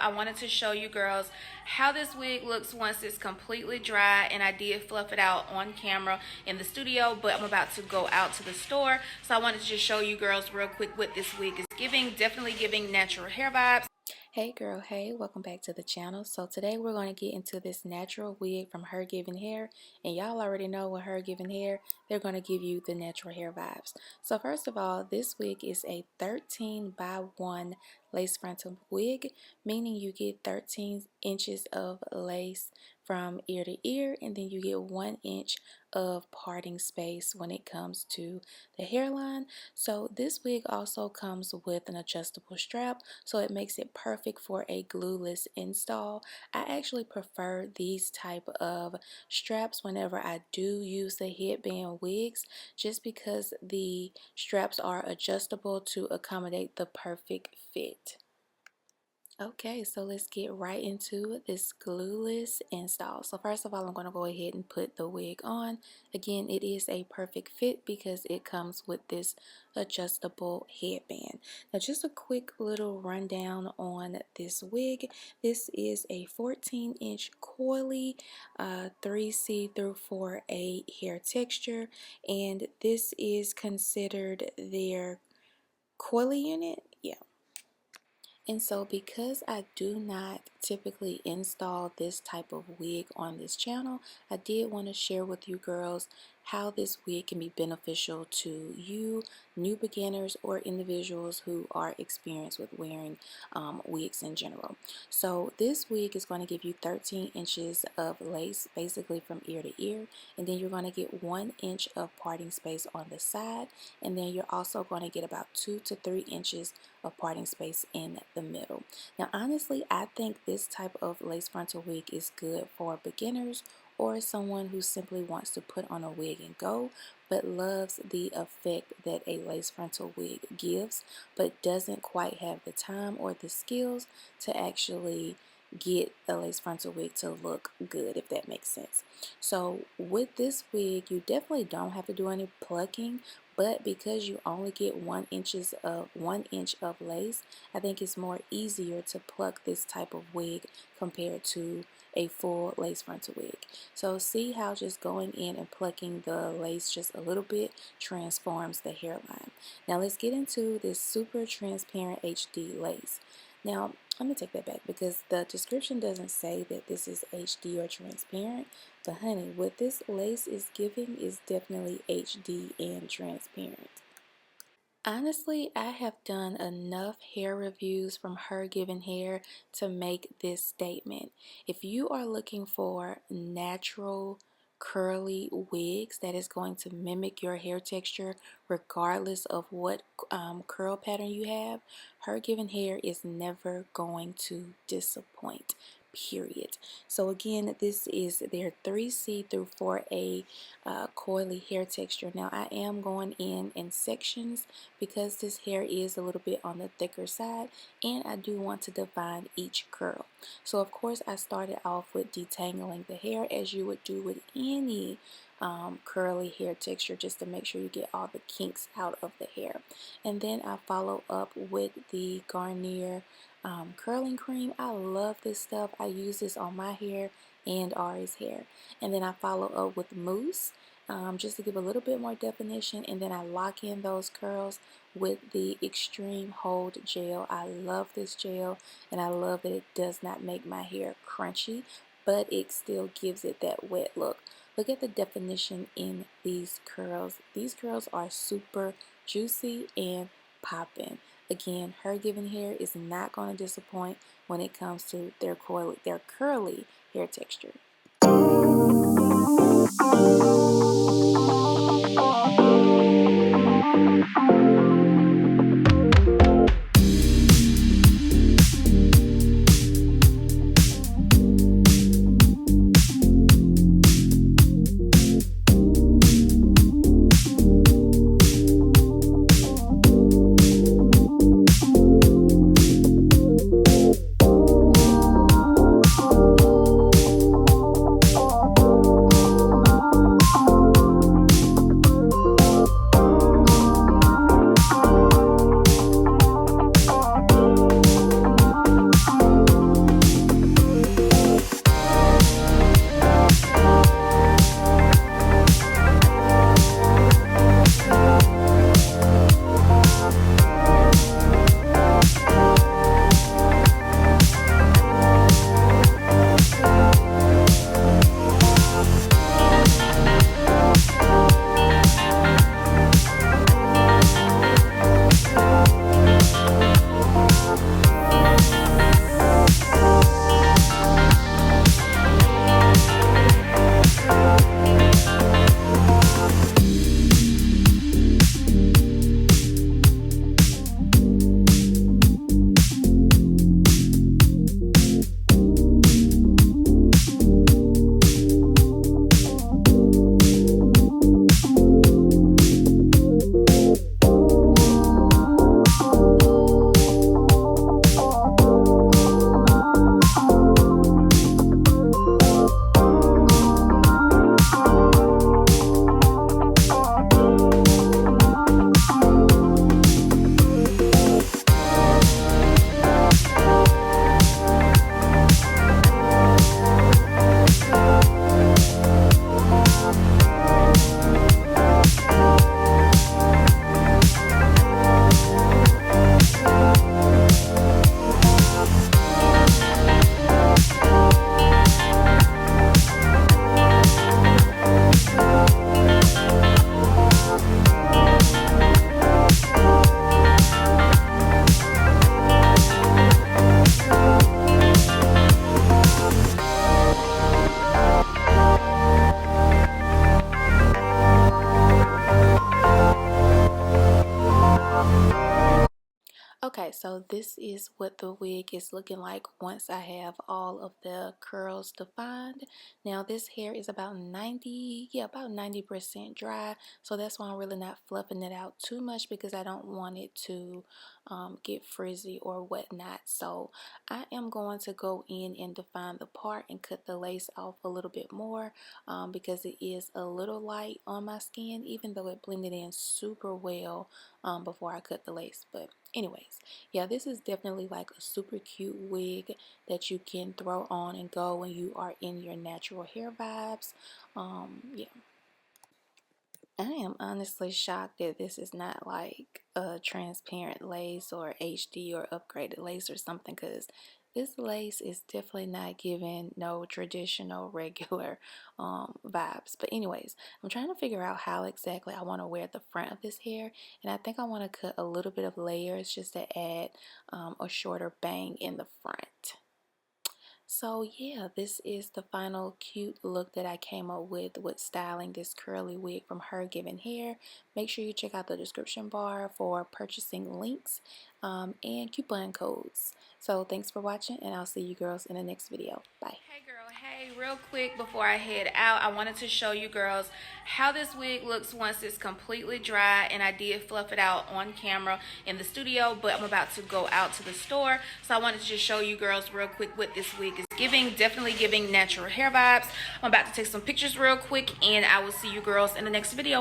I wanted to show you girls how this wig looks once it's completely dry, and I did fluff it out on camera in the studio, but I'm about to go out to the store, so I wanted to just show you girls real quick what this wig is giving. Definitely giving natural hair vibes. Hey girl, hey, welcome back to the channel. So today we're going to get into this natural wig from HerGivenHair, and y'all already know with HerGivenHair, they're going to give you the natural hair vibes. So first of all, this wig is a 13 by 1 lace frontal wig, meaning you get 13 inches of lace from ear to ear, and then you get 1 inch of parting space when it comes to the hairline. So this wig also comes with an adjustable strap, so it makes it perfect for a glueless install. I actually prefer these type of straps whenever I do use the headband wigs, just because the straps are adjustable to accommodate the perfect fit. Okay, so let's get right into this glueless install. So first of all, I'm going to go ahead and put the wig on. Again, it is a perfect fit because it comes with this adjustable headband. Now just a quick little rundown on this wig. This is a 14-inch coily 3C through 4A hair texture, and this is considered their coily unit. Yeah. And so because I do not typically install this type of wig on this channel, I did want to share with you girls how this wig can be beneficial to you, new beginners, or individuals who are experienced with wearing wigs in general. So this wig is going to give you 13 inches of lace basically from ear to ear, and then you're going to get 1 inch of parting space on the side, and then you're also going to get about 2 to 3 inches of parting space in the middle. Now honestly, I think this type of lace frontal wig is good for beginners or someone who simply wants to put on a wig and go, but loves the effect that a lace frontal wig gives, but doesn't quite have the time or the skills to actually get a lace frontal wig to look good, if that makes sense. So with this wig, you definitely don't have to do any plucking, but because you only get 1 inch of lace, I think it's more easier to pluck this type of wig compared to a full lace frontal wig. So see how just going in and plucking the lace just a little bit transforms the hairline. Now let's get into this super transparent HD lace. Now let me take that back because the description doesn't say that this is HD or transparent, but honey, what this lace is giving is definitely HD and transparent. Honestly, I have done enough hair reviews from HerGivenHair to make this statement. If you are looking for natural curly wigs that is going to mimic your hair texture regardless of what curl pattern you have, HerGivenHair is never going to disappoint. Period. So again, this is their 3C through 4A coily hair texture. Now I am going in sections because this hair is a little bit on the thicker side, and I do want to define each curl. So of course I started off with detangling the hair as you would do with any curly hair texture, just to make sure you get all the kinks out of the hair. And then I follow up with the Garnier curling cream. I love this stuff. I use this on my hair and Ari's hair. And then I follow up with mousse just to give a little bit more definition, and then I lock in those curls with the Extreme Hold gel. I love this gel, and I love that it does not make my hair crunchy, but it still gives it that wet look. Look at the definition in these curls. These curls are super juicy and popping. Again, HerGivenHair is not going to disappoint when it comes to their curly hair texture. Okay, so this is what the wig is looking like once I have all of the curls defined. Now this hair is about 90% dry, so that's why I'm really not fluffing it out too much, because I don't want it to get frizzy or whatnot. So I am going to go in and define the part and cut the lace off a little bit more, because it is a little light on my skin, even though it blended in super well before I cut the lace. But anyways, yeah, this is definitely like a super cute wig that you can throw on and go when you are in your natural hair vibes. Yeah, I am honestly shocked that this is not like a transparent lace or HD or upgraded lace or something, because this lace is definitely not giving no traditional regular vibes. But anyways, I'm trying to figure out how exactly I want to wear the front of this hair, and I think I want to cut a little bit of layers just to add a shorter bang in the front. So yeah, this is the final cute look that I came up with styling this curly wig from HerGivenHair. Make sure you check out the description bar for purchasing links and coupon codes. So thanks for watching, and I'll see you girls in the next video. Bye. Hey girl, hey, real quick before I head out, I wanted to show you girls how this wig looks once it's completely dry, and I did fluff it out on camera in the studio, but I'm about to go out to the store, so I wanted to just show you girls real quick what this wig is giving. Definitely giving natural hair vibes. I'm about to take some pictures real quick, and I will see you girls in the next video.